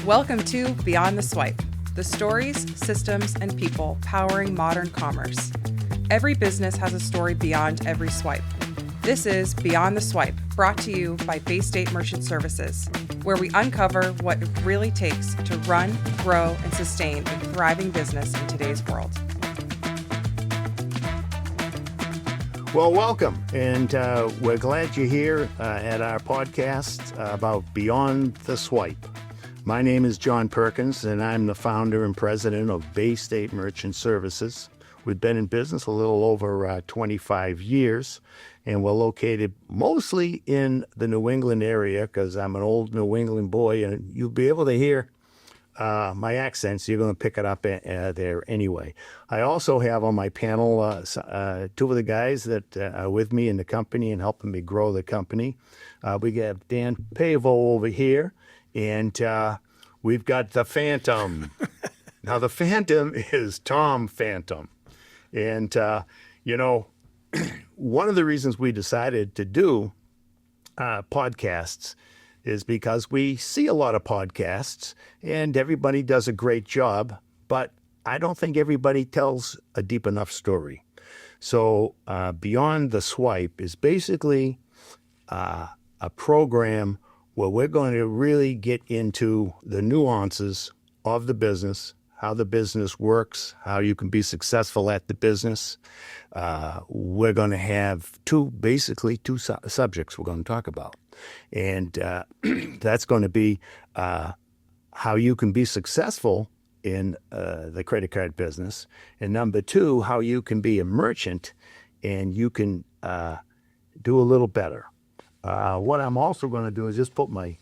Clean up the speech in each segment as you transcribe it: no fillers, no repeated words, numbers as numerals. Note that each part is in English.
Welcome to Beyond the Swipe, the stories, systems, and people powering modern commerce. Every business has a story beyond every swipe. This is Beyond the Swipe, brought to you by Bay State Merchant Services, where we uncover what it really takes to run, grow, and sustain a thriving business in today's world. Well, welcome, and we're glad you're here at our podcast about Beyond the Swipe. My name is John Perkins, and I'm the founder and president of Bay State Merchant Services. We've been in business a little over 25 years, and we're located mostly in the New England area because I'm an old New England boy, and you'll be able to hear my accent, so you're going to pick it up there anyway. I also have on my panel two of the guys that are with me in the company and helping me grow the company. We have Dan Pavo over here, and we've got the Phantom. Now, the Phantom is Tom Phantom. And, one of the reasons we decided to do podcasts is because we see a lot of podcasts and everybody does a great job, but I don't think everybody tells a deep enough story. So Beyond the Swipe is basically a program where we're going to really get into the nuances of the business, how the business works, how you can be successful at the business. We're going to have two subjects we're going to talk about. And that's going to be how you can be successful in the credit card business. And number two, how you can be a merchant and you can do a little better. What I'm also going to do is just put my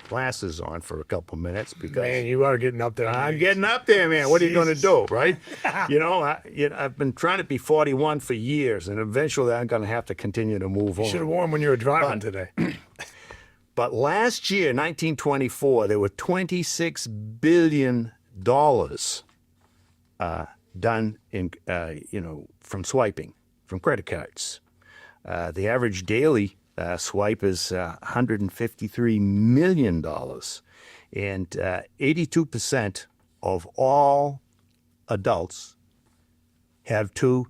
glasses on for a couple minutes because man, you are getting up there. I'm getting up there, man. What are you going to do, right? I've been trying to be 41 for years, and eventually I'm going to have to continue to move on. You should have worn when you were driving today. But last year, 1924, there were $26 billion done in, from swiping, from credit cards. The average daily swipe is $153 million, and 82% of all adults have 2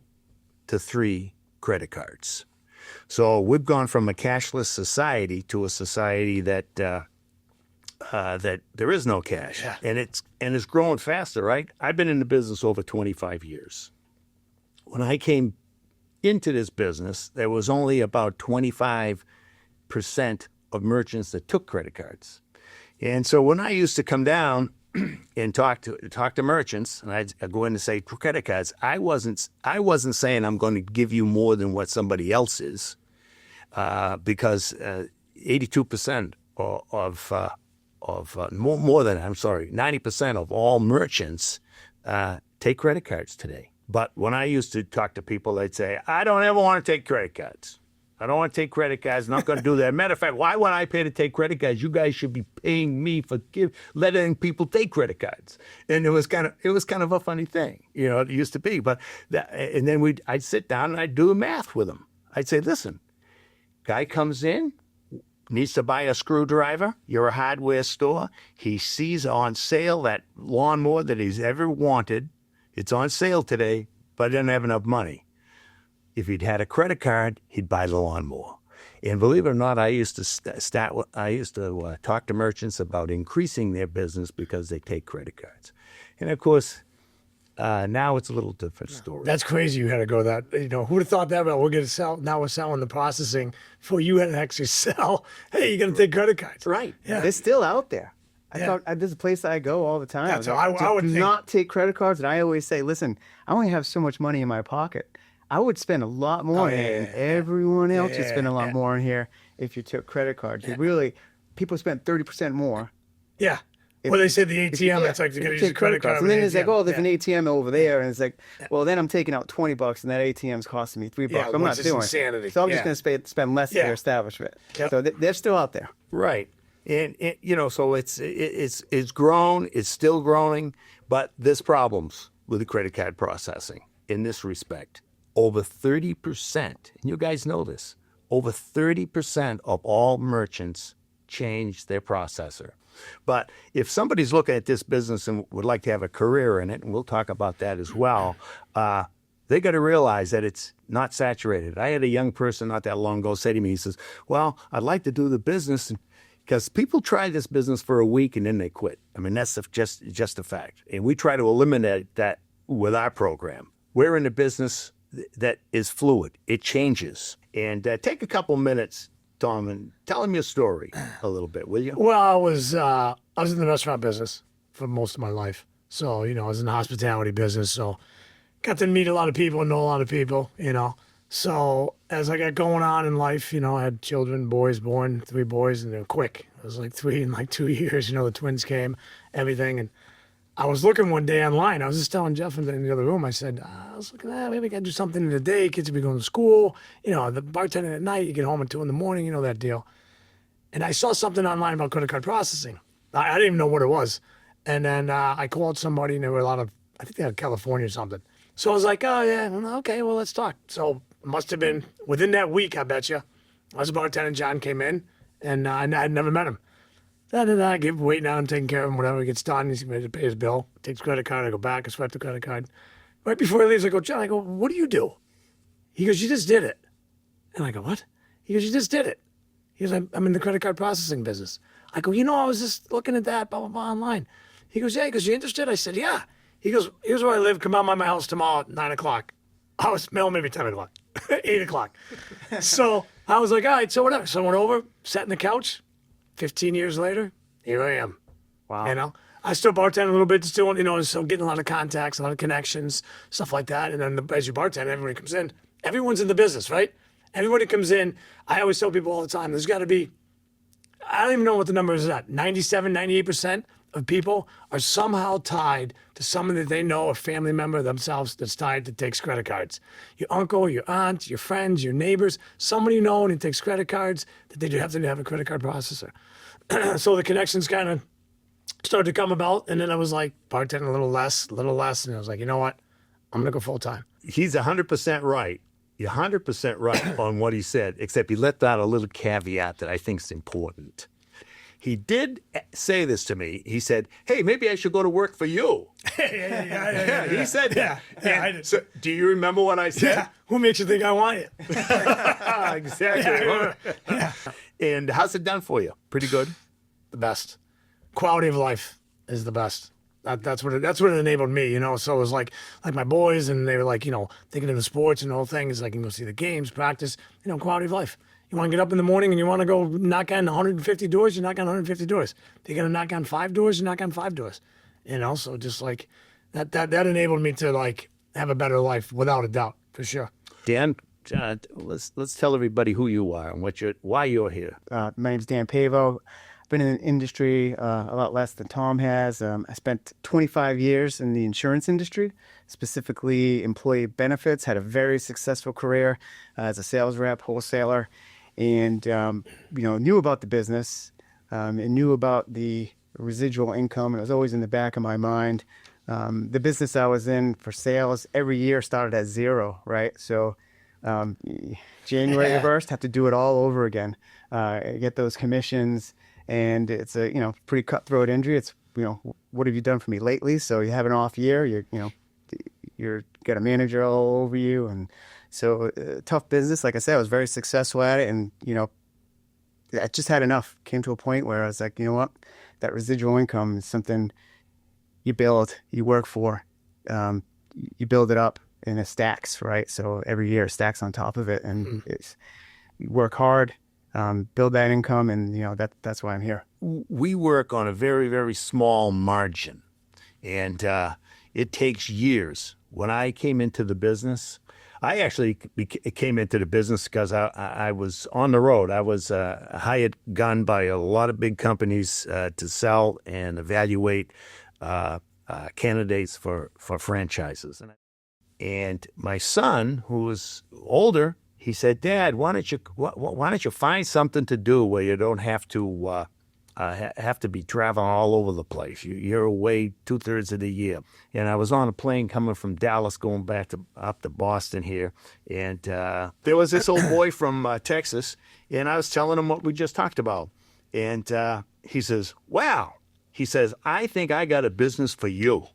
to 3 credit cards. So we've gone from a cashless society to a society that that there is no cash, and it's growing faster, right? I've been in the business over 25 years. When I came into this business, there was only about 25% of merchants that took credit cards. And so when I used to come down and talk to merchants, and I'd go in and say credit cards, I wasn't saying I'm going to give you more than what somebody else is, because 82% more than 90% of all merchants take credit cards today. But when I used to talk to people, they'd say, I don't ever want to take credit cards. I don't want to take credit cards. I'm not going to do that. Matter of fact, why would I pay to take credit cards? You guys should be paying me for letting people take credit cards. And it was kind of a funny thing, it used to be. But and then I'd sit down and I'd do the math with them. I'd say, listen, guy comes in, needs to buy a screwdriver. You're a hardware store. He sees on sale that lawnmower that he's ever wanted. It's on sale today, but he doesn't have enough money. If he'd had a credit card, he'd buy the lawnmower. And believe it or not, I used to talk to merchants about increasing their business because they take credit cards. And of course, now it's a little different story. That's crazy. You had to go that. Who would have thought that? About we're going to sell. Now we're selling the processing before you had to actually sell. Hey, you're going to take credit cards. Right. Yeah. They're still out there. I thought there's a place I go all the time. That's how I would do think. not take credit cards, and I always say, listen, I only have so much money in my pocket. I would spend a lot more, and everyone else would spend a lot more in here if you took credit cards. People spend 30% more. Yeah. Well, they say the ATM, that's like they're going to use a credit card. And then it's like, oh, there's an ATM over there. And it's like, well, then I'm taking out $20 and that ATM's costing me $3. I'm not doing insanity. it. So I'm just going to spend less at their establishment. Yep. So they're still out there. Right. And so it's grown, it's still growing, but there's problems with the credit card processing in this respect. Over 30%, and you guys know this, over 30% of all merchants change their processor. But if somebody's looking at this business and would like to have a career in it, and we'll talk about that as well, they got to realize that it's not saturated. I had a young person not that long ago say to me, he says, well, I'd like to do the business because people try this business for a week and then they quit. I mean, that's just a fact. And we try to eliminate that with our program. We're in a business that is fluid. It changes. And take a couple minutes, Tom, and tell him your story a little bit, will you? Well, I was in the restaurant business for most of my life. So, I was in the hospitality business. So got to meet a lot of people, know a lot of people, So as I got going on in life, I had children, boys born, 3 boys, and they're quick. It was like 3 in like 2 years, the twins came, everything. And I was looking one day online. I was just telling Jeff in the other room, I said, I was looking at maybe I got to do something in the day. Kids will be going to school. The bartending at night, you get home at 2 in the morning, that deal. And I saw something online about credit card processing. I didn't even know what it was. And then I called somebody, and there were I think they had California or something. So I was like, oh, yeah, okay, well, let's talk. So it must have been within that week, I bet you. I was a bartender, John came in, and I'd never met him. I give waiting on him, taking care of him, whatever. He gets done, he's ready to pay his bill. Takes credit card, I go back, I swipe the credit card. Right before he leaves, I go, John, what do you do? He goes, you just did it. And I go, what? He goes, you just did it. He goes, I'm in the credit card processing business. I go, I was just looking at that, blah, blah, blah, online. He goes, yeah. He goes, you interested? I said, yeah. He goes, here's where I live. Come out by my house tomorrow at 9 o'clock. I was, maybe 10 o'clock, 8 o'clock. So I was like, all right, so whatever. So I went over, sat on the couch. 15 years later, here I am. Wow. I still bartend a little bit, still, so getting a lot of contacts, a lot of connections, stuff like that. And then as you bartend, everybody comes in. Everyone's in the business, right? Everybody comes in. I always tell people all the time, there's got to be, I don't even know what the number is at, 97, 98% of people are somehow tied to someone that they know, a family member themselves that's tied that takes credit cards. Your uncle, your aunt, your friends, your neighbors, somebody you know and he takes credit cards, that they do have to have a credit card processor. So the connections kind of started to come about, and then I was like bartending a little less, and I was like, you know what? I'm going to go full time. He's 100% right. You're 100% right on what he said, except he left out a little caveat that I think is important. He did say this to me. He said, hey, maybe I should go to work for you. Yeah. He said that. Yeah, I did. So, do you remember what I said? Yeah. Who makes you think I want you? Exactly. Yeah. And how's it done for you? Pretty good? The best. Quality of life is the best. That's what it enabled me, So it was like my boys, and they were like, thinking of the sports and the whole thing is like, you can go see the games, practice, quality of life. You want to get up in the morning and you want to go knock on 150 doors, you knock on 150 doors. If you're going to knock on 5 doors, you knock on 5 doors. So just like that enabled me to like have a better life without a doubt, for sure. Dan, let's tell everybody who you are and why you're here. My name's Dan Pavo. I've been in the industry a lot less than Tom has. I spent 25 years in the insurance industry, specifically employee benefits, had a very successful career as a sales rep, wholesaler, and knew about the business and knew about the residual income. It was always in the back of my mind. The business I was in for sales every year started at 0, right? So January 1st, have to do it all over again, get those commissions. And it's a, pretty cutthroat industry. It's, what have you done for me lately? So you have an off year, you're got a manager all over you. And so tough business. Like I said, I was very successful at it. And, I just had enough. Came to a point where I was like, you know what? That residual income is something you build, you work for, you build it up and it stacks, right? So every year it stacks on top of it. And you work hard. Build that income, and that's why I'm here. We work on a very, very small margin, and it takes years. When I came into the business, I actually came into the business because I was on the road. I was hired gun by a lot of big companies to sell and evaluate candidates for franchises. And my son, who was older, he said, Dad, why don't you find something to do where you don't have to be traveling all over the place. You're away 2/3 of the year. And I was on a plane coming from Dallas, going back up to Boston here. And there was this old boy from Texas, and I was telling him what we just talked about. And he says, wow. He says, I think I got a business for you.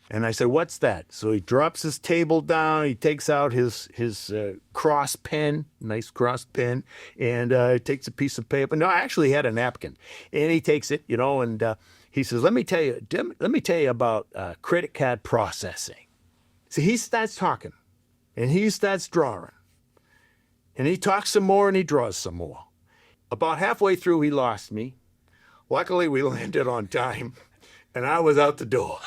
And I said, what's that? So he drops his table down. He takes out his cross pen, nice cross pen, and takes a piece of paper. No, I actually had a napkin. And he takes it, and he says, let me tell you about credit card processing. So he starts talking, and he starts drawing. And he talks some more, and he draws some more. About halfway through, he lost me. Luckily, we landed on time, and I was out the door.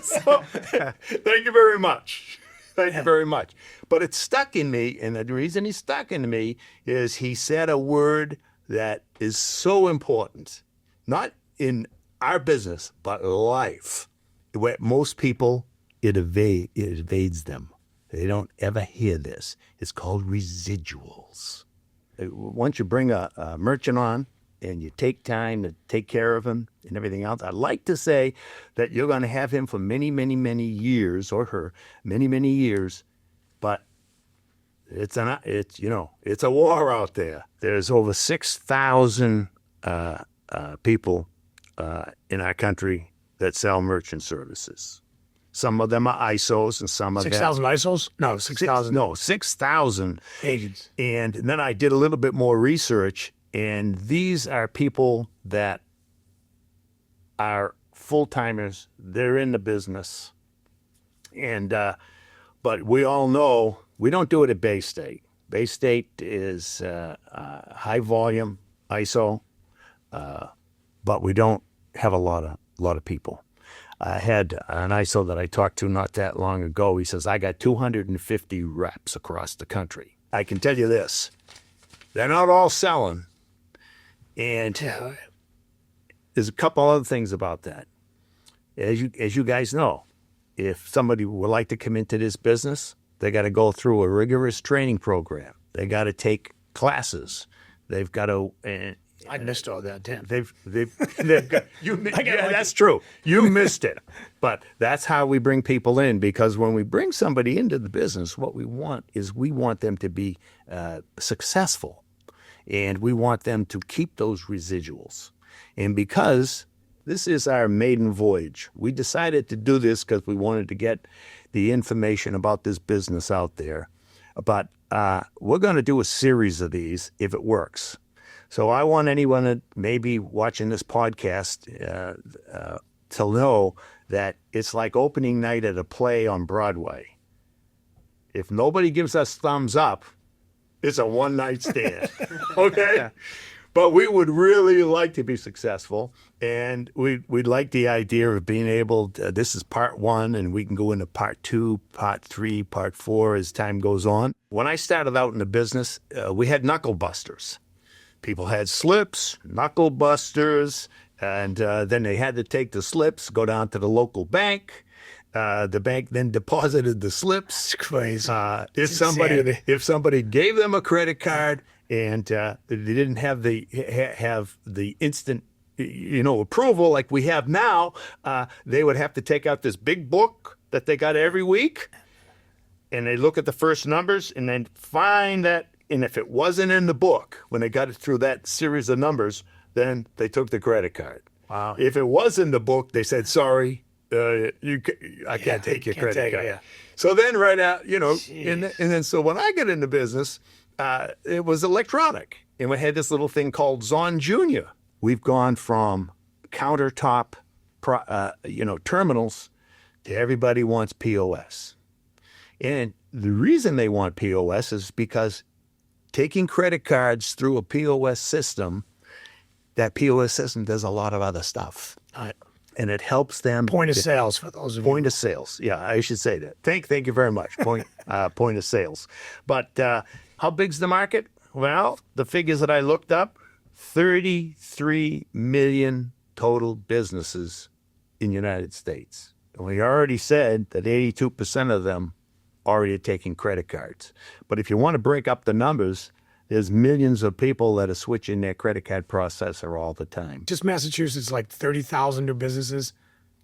So, thank you very much. Thank you very much. But it stuck in me, and the reason he stuck in me is he said a word that is so important, not in our business, but life. Where most people, it evades them. They don't ever hear this. It's called residuals. Once you bring a merchant on, and you take time to take care of him and everything else, I'd like to say that you're going to have him for many, many, many years, or her, many, many years. But it's a war out there. There's over 6,000 people in our country that sell merchant services. Some of them are ISOs, and some of them 6,000 ISOs? No, 6,000. No, 6,000 agents. And then I did a little bit more research. And these are people that are full-timers. They're in the business. And but we all know we don't do it at Bay State. Bay State is high volume ISO, but we don't have a lot of people. I had an ISO that I talked to not that long ago. He says, I got 250 reps across the country. I can tell you this, they're not all selling. And there's a couple other things about that. As you guys know, if somebody would like to come into this business, they got to go through a rigorous training program. They got to take classes. They've got to. I missed all that, Tim. They've got you. Yeah, that's true. You missed it, but that's how we bring people in. Because when we bring somebody into the business, what we want them to be successful. And we want them to keep those residuals. And because this is our maiden voyage, we decided to do this because we wanted to get the information about this business out there. But we're going to do a series of these if it works. So I want anyone that may be watching this podcast to know that it's like opening night at a play on Broadway. If nobody gives us thumbs up, it's a one-night stand, okay? Yeah. But we would really like to be successful, and we'd like the idea of being able to, this is part 1, and we can go into part 2, part 3, part 4 as time goes on. When I started out in the business, we had knuckle busters. People had slips, knuckle busters, and then they had to take the slips, go down to the local bank. The bank then deposited the slips. It's crazy. If somebody gave them a credit card and they didn't have the instant approval like we have now, they would have to take out this big book that they got every week, and they look at the first numbers and then find that. And if it wasn't in the book when they got it through that series of numbers, then they took the credit card. Wow. If it was in the book, they said sorry. I can't take your credit card. Yeah. So then right out, and then so when I got into business, it was electronic. And we had this little thing called Zon Junior. We've gone from countertop, terminals to everybody wants POS. And the reason they want POS is because taking credit cards through a POS system, that POS system does a lot of other stuff. And it helps them. Point of sales for those of you. Point of sales. Yeah, I should say that. Thank you very much. Point of sales. But how big's the market? Well, the figures that I looked up, 33 million total businesses in the United States. And we already said that 82% of them already are taking credit cards. But if you want to break up the numbers, there's millions of people that are switching their credit card processor all the time. Just Massachusetts, like 30,000 new businesses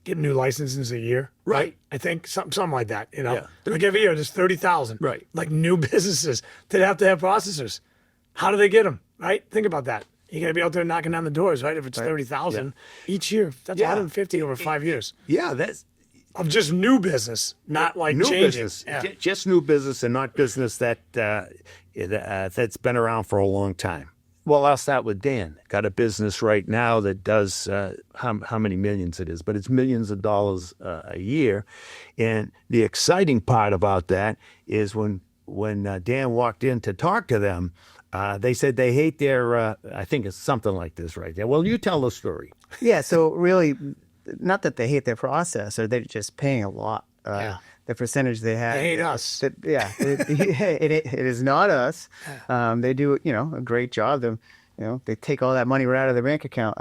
getting new licenses a year, right? I think something like that, Yeah. Like every year, there's 30,000, Right. like new businesses that have to have processors. How do they get them, right? Think about that. You got to be out there knocking down the doors, right? If it's 30,000 each year, that's 150 over 5 years Yeah, that's of just new business, not like new changing. business. Yeah. Just new business and not business that's been around for a long time. Well, I'll start with Dan. Got a business right now that does how many millions it is, but it's millions of dollars a year. And the exciting part about that is when Dan walked in to talk to them, they said they hate their. I think it's something like this right there. Well, you tell the story. Yeah, so really, not that they hate their process, or they're just paying a lot. The percentage they have. They hate us. It is not us. They do, a great job. They take all that money right out of their bank account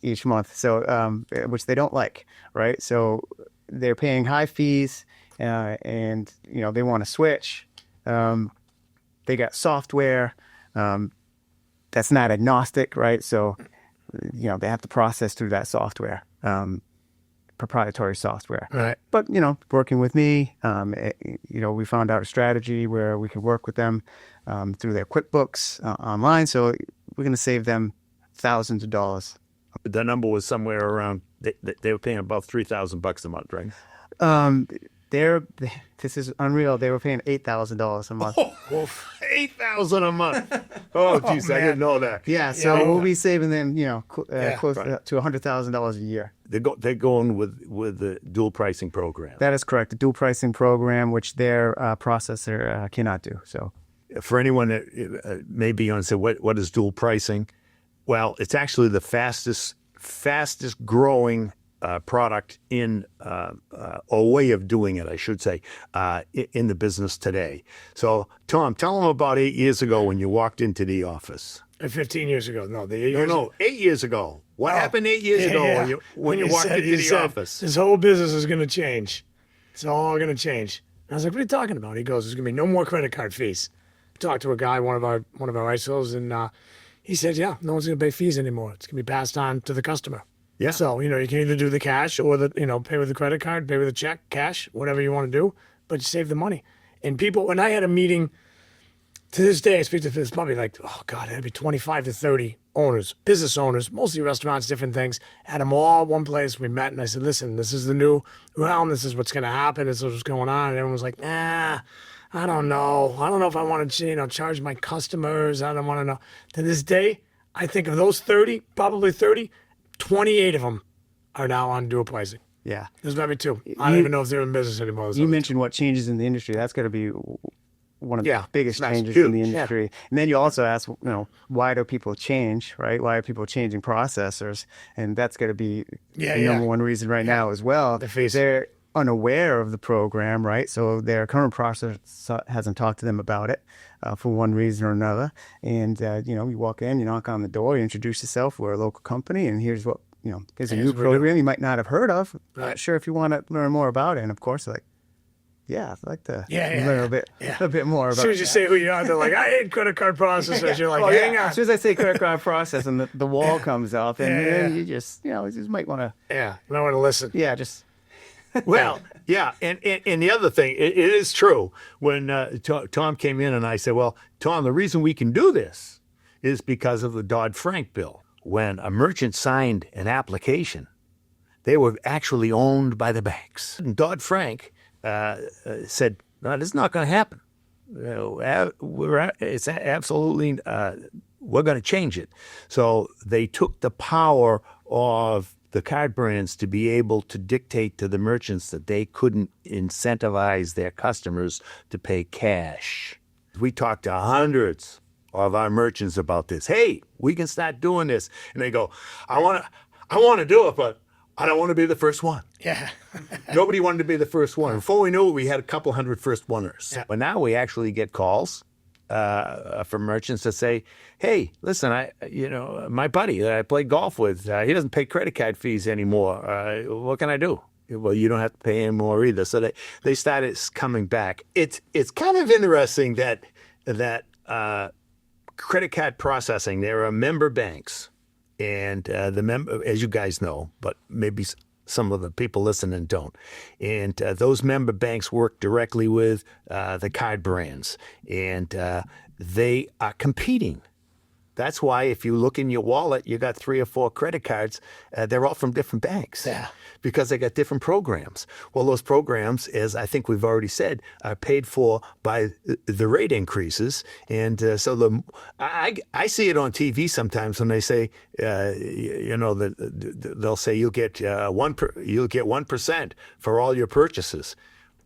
each month, so which they don't like, right? So they're paying high fees, and they want to switch. They got software that's not agnostic, right? So they have to process through that software. Proprietary software. Right. But, working with me, we found out a strategy where we could work with them through their QuickBooks online. So we're going to save them thousands of dollars. The number was somewhere around. They were paying about $3,000 a month, right? This is unreal. They were paying $8,000 a month. $8,000 a month. Oh, geez, I didn't know that. Yeah, so we'll be saving them, close to $100,000 a year. They're going with the dual pricing program. That is correct. The dual pricing program, which their processor cannot do. So, for anyone that may be on and say, what is dual pricing? Well, it's actually the fastest growing product in a way of doing it, I should say, in the business today. So, Tom, tell them about 8 years ago when you walked into the office. 15 years ago. No, 8 years ago. What happened 8 years ago when you walked into the office? This whole business is going to change. It's all going to change. And I was like, what are you talking about? He goes, there's going to be no more credit card fees. I talked to a guy, one of our ISOs, and he said, yeah, no one's going to pay fees anymore. It's going to be passed on to the customer. Yeah. So, you can either do the cash or pay with the credit card, pay with a check, cash, whatever you want to do, but you save the money. And people, when I had a meeting, to this day, I speak to this probably like, oh God, it'd be 25 to 30 owners, business owners, mostly restaurants, different things. Had them all one place. We met and I said, listen, this is the new realm. This is what's going to happen. This is what's going on. And everyone was like, I don't know. I don't know if I want to, charge my customers. I don't want to know. To this day, I think of those 30, probably 30, 28 of them are now on dual pricing. Yeah. There's maybe 2. I don't even know if they're in business anymore. You mentioned what changes in the industry. That's got to be one of the biggest changes in the industry. Yeah. And then you also ask, why do people change, right? Why are people changing processors? And that's got to be the number one reason right now as well. They're unaware of the program, right? So their current processor hasn't talked to them about it for one reason or another. And, you walk in, you knock on the door, you introduce yourself. We're a local company, and here's what, here's a new program you might not have heard of. Right. Not sure if you want to learn more about it. And of course, like, I'd like to learn a bit more about it. As soon as you say who you are, they're like, I hate credit card processors. You're like, hang on. As soon as I say credit card process and the wall comes up, and then you just, you just might want to. Yeah, you might want to listen. Yeah, just. Well, yeah, and the other thing, it is true. When Tom came in and I said, well, Tom, the reason we can do this is because of the Dodd-Frank bill. When a merchant signed an application, they were actually owned by the banks. And Dodd-Frank said, no, this is not going to happen. It's absolutely, we're going to change it. So they took the power of the card brands to be able to dictate to the merchants that they couldn't incentivize their customers to pay cash. We talked to hundreds of our merchants about this. Hey, we can start doing this. And they go, I want to do it, but I don't want to be the first one. Yeah. Nobody wanted to be the first one. Before we knew it, we had a couple hundred first oneers. Yeah. But now we actually get calls from merchants that say, hey, listen, my buddy that I play golf with, he doesn't pay credit card fees anymore. What can I do? Well, you don't have to pay anymore either. So they started coming back. It's kind of interesting that credit card processing, there are member banks. And as you guys know, but maybe some of the people listening don't. And those member banks work directly with the card brands. And they are competing That's why if you look in your wallet, you got 3 or 4 credit cards. They're all from different banks. Yeah. Because they got different programs. Well, those programs, as I think we've already said, are paid for by the rate increases. And so I see it on TV sometimes when they say, they'll say you'll get 1% for all your purchases.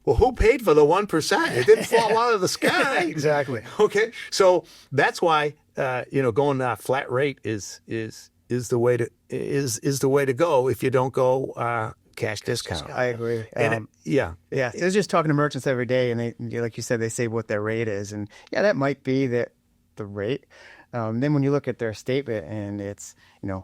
Well, who paid for the 1%? It didn't fall out of the sky. Exactly. Okay, so that's why going flat rate is the way to go if you don't go cash discount. I agree. Yeah. I was just talking to merchants every day, and they, like you said, they say what their rate is, and that might be the rate. Then when you look at their statement, and it's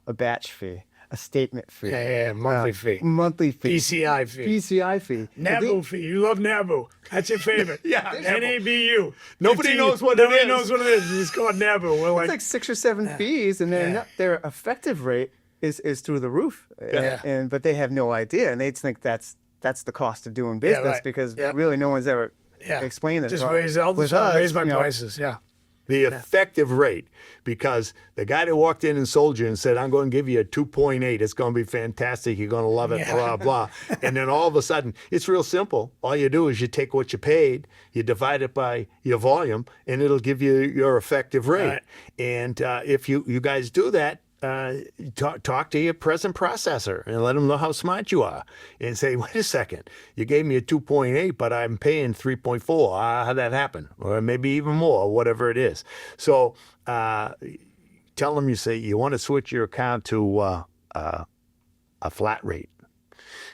a batch fee, a statement fee, monthly fee, PCI fee, NABU fee. You love NABU. That's your favorite. Yeah, NABU. Nobody knows what it is. Nobody knows what it is. It's called NABU. We're it's like 6 or 7 fees, and their effective rate is through the roof. But they have no idea, and they think that's the cost of doing business because really no one's ever explained this. Just raise my prices. Yeah. The effective rate, because the guy that walked in and sold you and said, I'm going to give you a 2.8, it's going to be fantastic, you're going to love it, blah, blah. And then all of a sudden, it's real simple. All you do is you take what you paid, you divide it by your volume, and it'll give you your effective rate. Right. And if you guys do that, talk to your present processor and let them know how smart you are and say, wait a second, you gave me a 2.8, but I'm paying 3.4. How'd that happen? Or maybe even more, whatever it is. So tell them, you say you want to switch your account to a flat rate.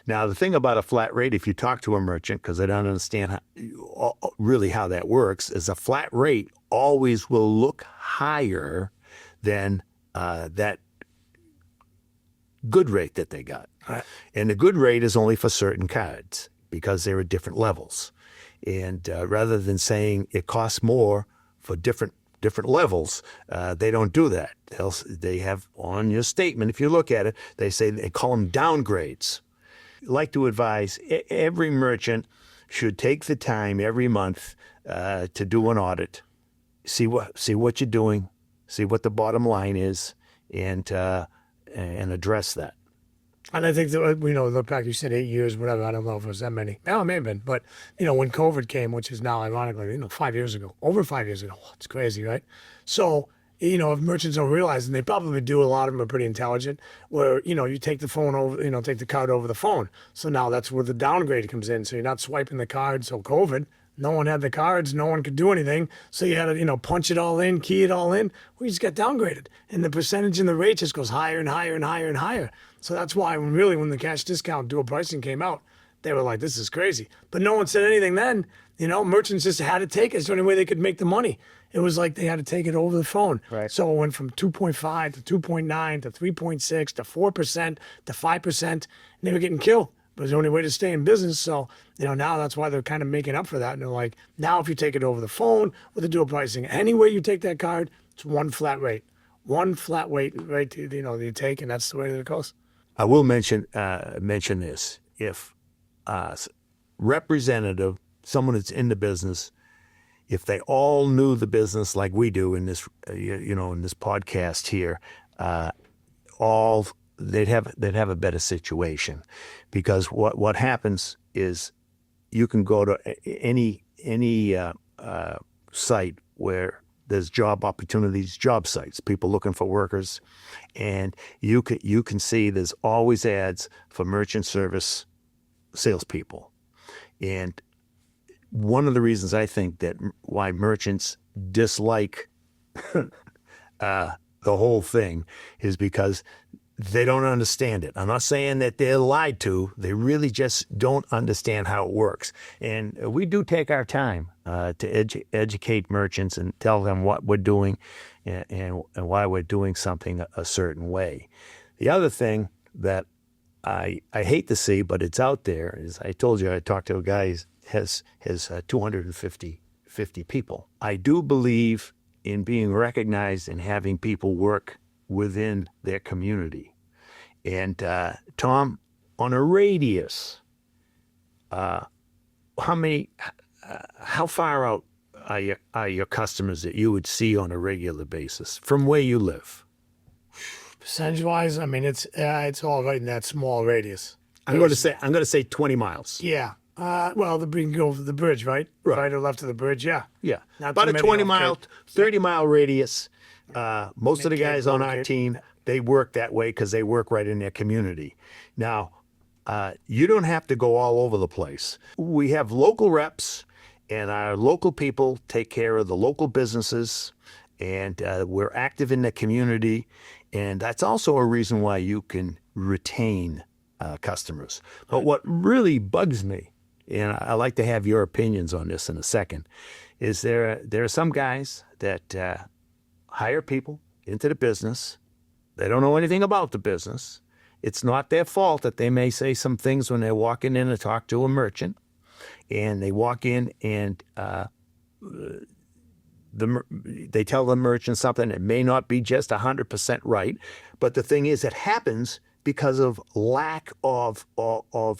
Now, the thing about a flat rate, if you talk to a merchant, because they don't understand really how that works, is a flat rate always will look higher than that good rate that they got. Right. And the good rate is only for certain cards because they're at different levels. And rather than saying it costs more for different levels, they don't do that. They have on your statement, if you look at it, they call them downgrades. I like to advise every merchant should take the time every month to do an audit, see what you're doing, see what the bottom line is, and address that. And I think that, look back, you said 8 years, whatever. I don't know if it was that many. No, it may have been. But, when COVID came, which is now ironically, 5 years ago, over 5 years ago, it's crazy, right? So, if merchants don't realize, and they probably do, a lot of them are pretty intelligent, where, you take the phone over, take the card over the phone. So now that's where the downgrade comes in. So you're not swiping the card. So COVID, no one had the cards, no one could do anything. So you had to, punch it all in, key it all in. We just got downgraded. And the percentage and the rate just goes higher and higher and higher and higher. So that's why when the cash discount dual pricing came out, they were like, this is crazy. But no one said anything then. Merchants just had to take it. It's the only way they could make the money. It was like they had to take it over the phone. Right. So it went from 2.5 to 2.9 to 3.6 to 4% to 5%. And they were getting killed. But it's the only way to stay in business. So, now that's why they're kind of making up for that. And they're like, now if you take it over the phone with the dual pricing, any way you take that card, it's one flat rate. One flat rate, you take, and that's the way that it goes. I will mention this. If representative, someone that's in the business, if they all knew the business like we do in this, in this podcast here, they'd have a better situation, because what happens is you can go to any site where there's job opportunities, job sites, people looking for workers, and you can see there's always ads for merchant service salespeople. And one of the reasons I think that why merchants dislike the whole thing is because they don't understand it. I'm not saying that they're lied to. They really just don't understand how it works. And we do take our time to educate merchants and tell them what we're doing and why we're doing something a certain way. The other thing that I hate to see, but it's out there, is I told you I talked to a guy who has 250 people. I do believe in being recognized and having people work within their community. And Tom, on a radius, how far out are your customers that you would see on a regular basis from where you live? Percentage wise, I mean, it's all right in that small radius. I'm going to say 20 miles. Yeah. Well, we can go over the bridge, right? Right or left of the bridge, yeah. Yeah, Not about too a many 20-mile, 30-mile radius. Most of the guys on our locate. team, they work that way because they work right in their community. Now, you don't have to go all over the place. We have local reps, and our local people take care of the local businesses, and we're active in the community, and that's also a reason why you can retain customers. But what really bugs me, and I'd like to have your opinions on this in a second, is there are some guys that hire people into the business. They don't know anything about the business. It's not their fault that they may say some things when they're walking in to talk to a merchant, and they walk in and they tell the merchant something that may not be just 100% right. But the thing is, it happens because of lack of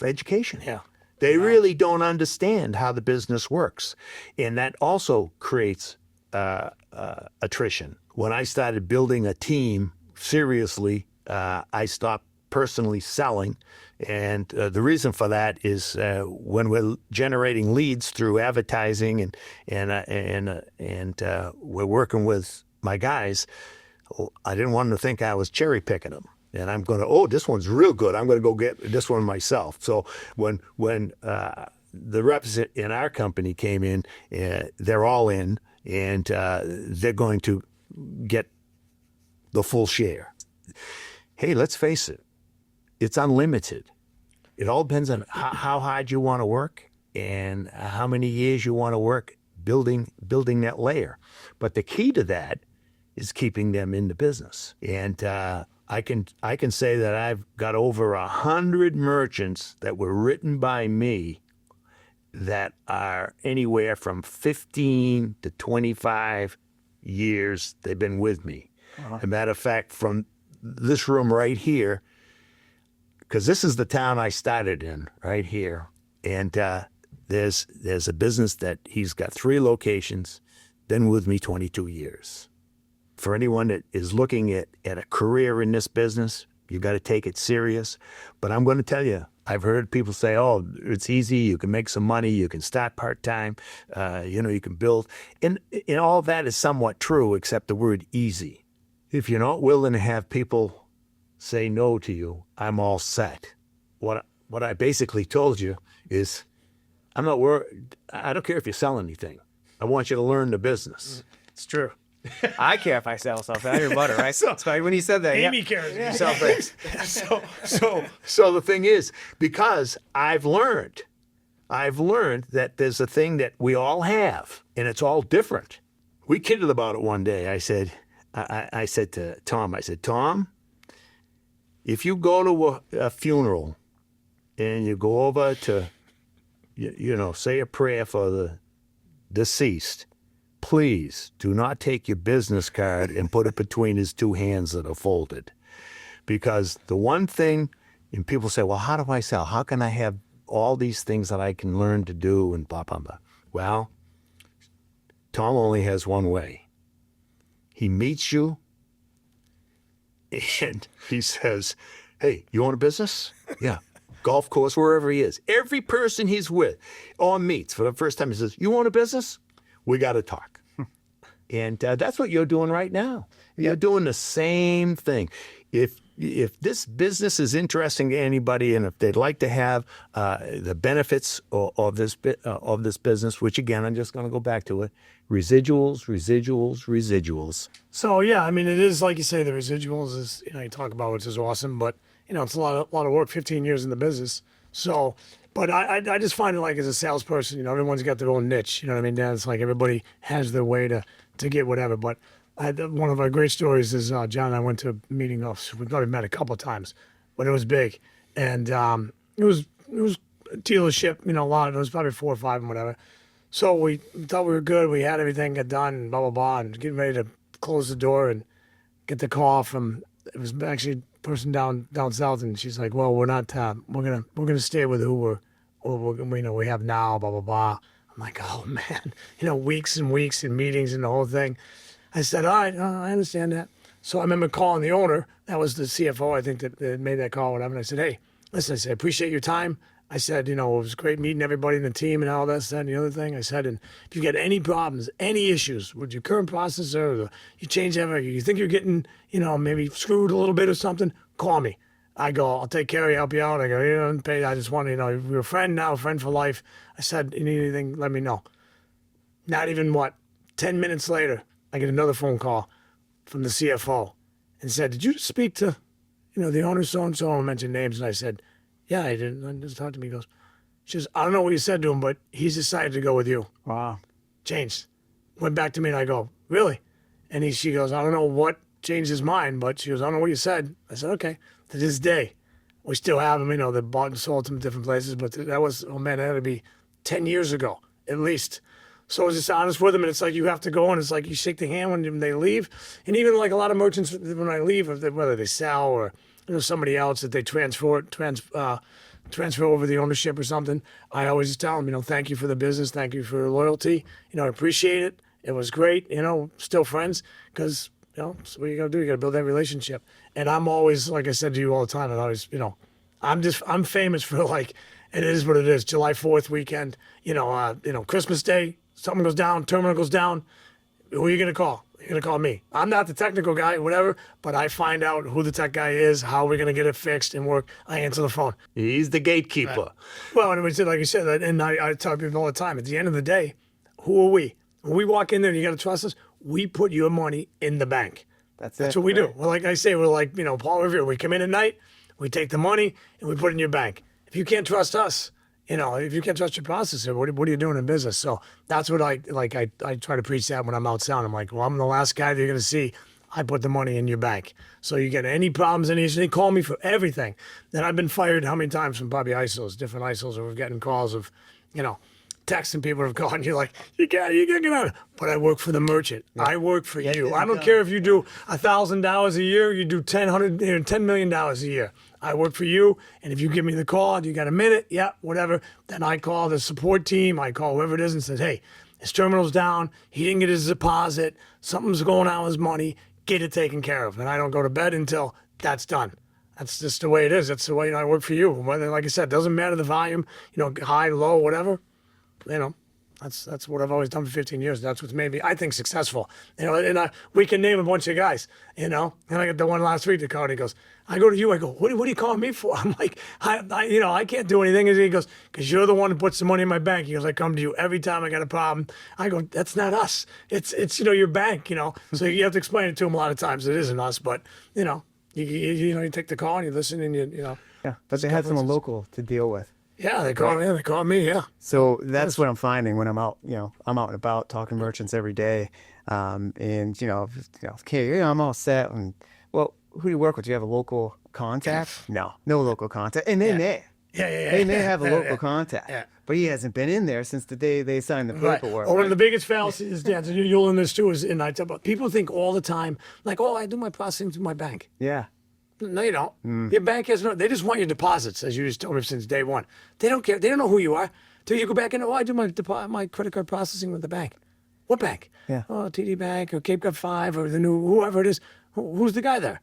education. Yeah. They really don't understand how the business works. And that also creates attrition. When I started building a team seriously, I stopped personally selling. And the reason for that is when we're generating leads through advertising and we're working with my guys, I didn't want them to think I was cherry picking them. And I'm going to, oh, this one's real good. I'm going to go get this one myself. So when the reps in our company came in, they're all in, and they're going to get the full share. Hey, let's face it. It's unlimited. It all depends on how hard you want to work and how many years you want to work building that layer. But the key to that is keeping them in the business. And I can say that I've got over 100 merchants that were written by me that are anywhere from 15 to 25 years they've been with me. As a matter of fact, from this room right here, because this is the town I started in, right here. And there's a business that he's got 3 locations, been with me 22 years. For anyone that is looking at a career in this business, you got to take it serious. But I'm going to tell you, I've heard people say, oh, it's easy, you can make some money, you can start part-time, you can build. And all that is somewhat true, except the word easy. If you're not willing to have people say no to you, I'm all set. What I basically told you is, I'm not worried. I don't care if you sell anything. I want you to learn the business. It's true. I care if I sell something. I hear butter, right? So when you said that, Amy cares. So the thing is, because I've learned that there's a thing that we all have, and it's all different. We kidded about it one day. I said to Tom, Tom, if you go to a funeral and you go over to, say a prayer for the deceased, please do not take your business card and put it between his 2 hands that are folded. Because the one thing, and people say, well, how do I sell? How can I have all these things that I can learn to do and blah, blah, blah? Well, Tom only has one way. He meets you and he says, hey, you own a business? Yeah. Golf course, wherever he is. Every person he's with or meets for the first time, he says, you own a business? We got to talk. And that's what you're doing right now. You're doing the same thing. If this business is interesting to anybody, and if they'd like to have the benefits of this business, which again, I'm just going to go back to it, residuals. So yeah, I mean, it is like you say, the residuals is, you talk about, which is awesome, but it's a lot of work. 15 years in the business. So, but I just find it like as a salesperson, everyone's got their own niche. You know what I mean? It's like everybody has their way to get whatever. But one of our great stories is John and I went to a meeting. We probably met a couple of times, but it was big, and it was a dealership. A lot. It was probably 4 or 5 and whatever. So we thought we were good. We had everything get done, and blah blah blah, and getting ready to close the door and get the call from. It was actually a person down south, and she's like, "Well, we're not. We're gonna stay with who we have now." Blah blah blah. I'm I'm like, oh man, weeks and weeks and meetings and the whole thing. I said, all right, I understand that. So I remember calling the owner. That was the CFO, I think, that made that call. Whatever. And I said, hey, listen, I said, I appreciate your time. I said, it was great meeting everybody in the team and all that stuff and the other thing. I said, and if you get any problems, any issues with your current processor, or you change ever, you think you're getting, maybe screwed a little bit or something, call me. I go, I'll take care of you, help you out. I go, I just want to, we're a friend now, a friend for life. I said, you need anything, let me know. Not even 10 minutes later, I get another phone call from the CFO and said, did you speak to, the owner so-and-so? I mentioned names. And I said, yeah, I did. I just talked to me. He goes, she says, I don't know what you said to him, but he's decided to go with you. Wow. Changed. Went back to me and I go, really? And she goes, I don't know what changed his mind, but she goes, I don't know what you said. I said, okay. To this day, we still have them, they bought and sold them in different places, but that was, that had to be 10 years ago, at least. So I was just honest with them, and it's like you have to go, and it's like you shake the hand when they leave. And even like a lot of merchants, when I leave, whether they sell or somebody else that they transfer over the ownership or something, I always just tell them, thank you for the business, thank you for your loyalty, I appreciate it. It was great, still friends, because so what you gotta do, you gotta build that relationship. And I'm always, like I said to you all the time, and I always, I'm famous for it is what it is. July 4th weekend, Christmas Day, something goes down, terminal goes down. Who are you gonna call? You're gonna call me. I'm not the technical guy, whatever, but I find out who the tech guy is, how we're gonna get it fixed and work. I answer the phone. He's the gatekeeper. Well, and like you said, and I tell people all the time, at the end of the day, who are we? When we walk in there and you gotta trust us, we put your money in the bank. That's what we do. Well, like I say, we're like, Paul Revere. We come in at night, we take the money, and we put it in your bank. If you can't trust us, if you can't trust your processor, what are you doing in business? So that's what I try to preach that when I'm out selling. I'm like, well, I'm the last guy that you're going to see. I put the money in your bank. So you get any problems, any issues, they call me for everything. Then I've been fired how many times from probably different ISOs, or we're getting calls of, texting people have called, and you're like, you gotta get out. But I work for the merchant. Yeah. I work for you. I don't care if you do $1,000 a year, you do $10 million a year. I work for you, and if you give me the call, you got a minute, yeah, whatever. Then I call the support team, I call whoever it is and says, hey, his terminal's down, he didn't get his deposit, something's going on with his money, get it taken care of. And I don't go to bed until that's done. That's just the way it is. That's the way I work for you. Whether, like I said, doesn't matter the volume, high, low, whatever. That's what I've always done for 15 years. That's what's made me, I think, successful. And we can name a bunch of guys, And I got the one last week that called. He goes, I go to you. I go, what are you calling me for? I'm like, I can't do anything. And he goes, because you're the one that puts the money in my bank. He goes, I come to you every time I got a problem. I go, that's not us. It's your bank. So you have to explain it to him a lot of times. It isn't us, but you take the call and you listen and Yeah, but they had someone local to deal with. Yeah, they call me. They call me. Yeah. So that's what I'm finding when I'm out. I'm out and about talking to merchants every day, and okay, I'm all set. And well, who do you work with? Do you have a local contact? No local contact. And they may. They may have a local contact. Yeah. But he hasn't been in there since the day they signed the paperwork. One of the biggest fallacies, Dan, and you'll learn this too, is, and I tell about, people think all the time, like, I do my processing through my bank. Yeah. No, you don't. Your bank has they just want your deposits, as you just told me since day one. They don't care. They don't know who you are. Till you go back in, I do my credit card processing with the bank. What bank? Yeah. Oh, TD Bank or Cape Cod 5 or the new, whoever it is. Who's the guy there?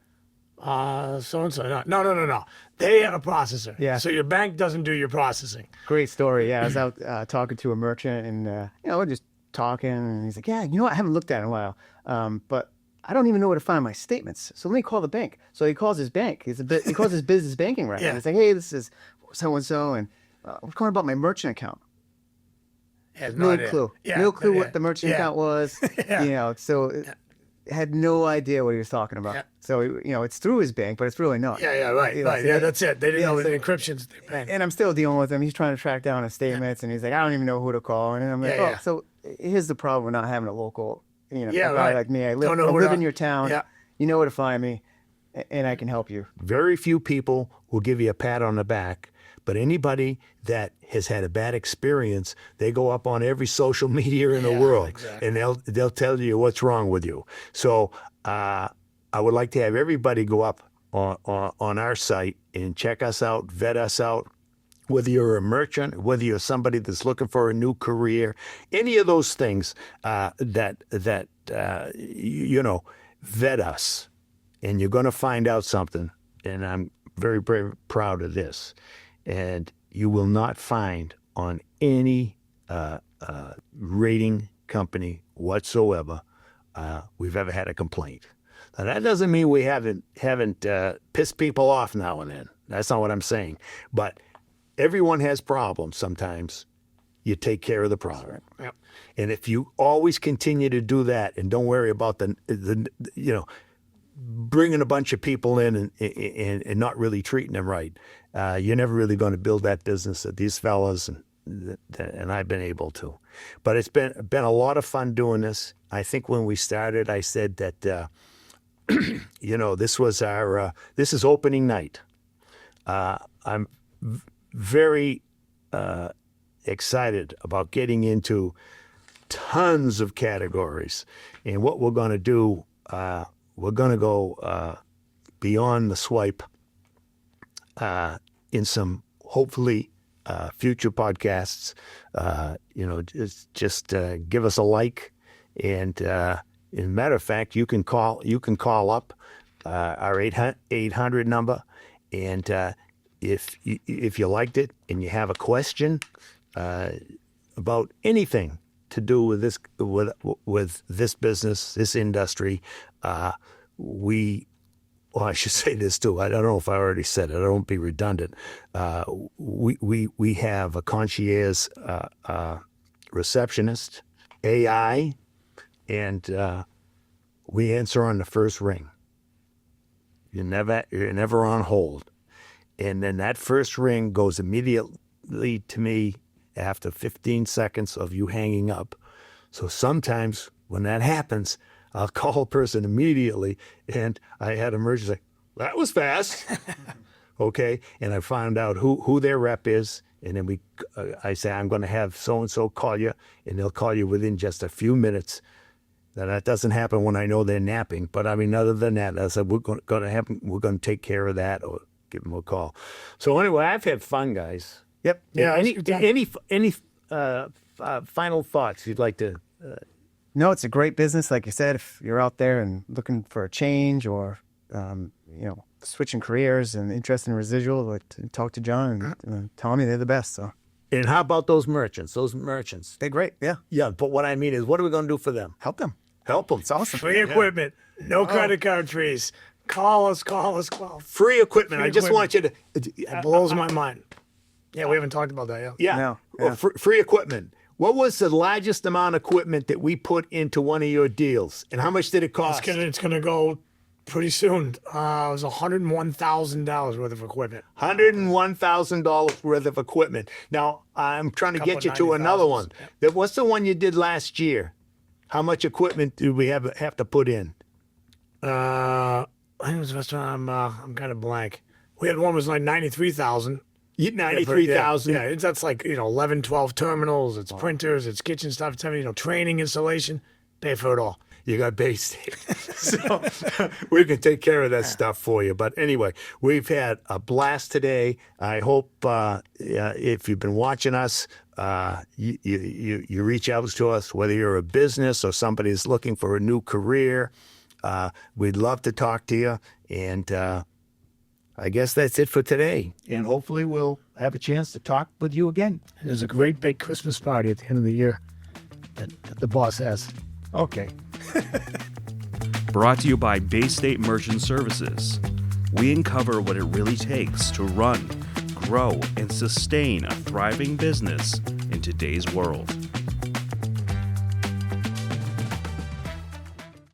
So-and-so. No. They have a processor. Yeah. So your bank doesn't do your processing. Great story. Yeah, I was out talking to a merchant, and we're just talking, and he's like, yeah, I haven't looked at it in a while, but I don't even know where to find my statements. So let me call the bank. So he calls his bank. He calls his business banking record. Yeah. He's like, hey, this is so-and-so, and I'm calling about my merchant account. No clue. Yeah. No clue what the merchant account was. So had no idea what he was talking about. Yeah. So, it's through his bank, but it's really not. Yeah, right. Yeah, that's it. They didn't know the encryption's and I'm still dealing with him. He's trying to track down his statements, and he's like, I don't even know who to call. And I'm like, so here's the problem with not having a local, a guy like me. I live in your town. Yeah. You know where to find me, and I can help you. Very few people will give you a pat on the back, but anybody that has had a bad experience, they go up on every social media in the world, exactly. And they'll tell you what's wrong with you. So I would like to have everybody go up on our site and check us out, vet us out. whether you're a merchant, whether you're somebody that's looking for a new career, any of those things that vet us, and you're going to find out something. And I'm very, very proud of this. And you will not find on any rating company whatsoever we've ever had a complaint. Now, that doesn't mean we haven't pissed people off now and then. That's not what I'm saying. But everyone has problems sometimes. You take care of the problem. Yep. And if you always continue to do that and don't worry about the bringing a bunch of people in and not really treating them right, you're never really going to build that business that these fellas and I've been able to. But it's been a lot of fun doing this. I think when we started, I said that this is opening night. I'm very excited about getting into tons of categories. And what we're going to do, we're going to go beyond the swipe in some, hopefully, future podcasts. Just give us a like. And as a matter of fact, you can call up our 800 number. And if you liked it and you have a question about anything to do with this business, this industry, I should say this too. I don't know if I already said it. I don't be redundant. We have a concierge receptionist, AI, and we answer on the first ring. You're never on hold. And then that first ring goes immediately to me after 15 seconds of you hanging up. So sometimes when that happens, I'll call a person immediately, and I had an emergency. That was fast. Okay, and I found out who their rep is, and then I say, I'm going to have so-and-so call you, and they'll call you within just a few minutes. Now, that doesn't happen when I know they're napping, but I mean, other than that, I said, we're going to take care of that, or give them a call. So anyway, I've had fun, guys. Yep. Yeah. Any final thoughts you'd like to? No, it's a great business. Like you said, if you're out there and looking for a change or, switching careers and interested in residual, talk to John and tell me they're the best. So. And how about those merchants? Those merchants. They're great. Yeah. Yeah, but what I mean is, what are we going to do for them? Help them. Help them. It's awesome. Free equipment, no credit card fees. Call us. Free equipment. I just want you to. It blows my mind. Yeah, we haven't talked about that yet. Yeah. No, Well, free equipment. What was the largest amount of equipment that we put into one of your deals, and how much did it cost? It's gonna go pretty soon. It was $101,000 worth of equipment. $101,000 worth of equipment. Now I'm trying to get you to another one. What's the one you did last year? How much equipment did we have to put in? I think it was the first time. I'm kind of blank. We had one was like 93,000. 93,000. Yeah, that's like 11, 12 terminals. It's printers. It's kitchen stuff. It's everything. Training, installation. Pay for it all. You got Bay State. So we can take care of that stuff for you. But anyway, we've had a blast today. I hope if you've been watching us, you reach out to us, whether you're a business or somebody who's looking for a new career. We'd love to talk to you. And I guess that's it for today. And hopefully we'll have a chance to talk with you again. There's a great big Christmas party at the end of the year that the boss has. Okay. Brought to you by Bay State Merchant Services. We uncover what it really takes to run, grow, and sustain a thriving business in today's world.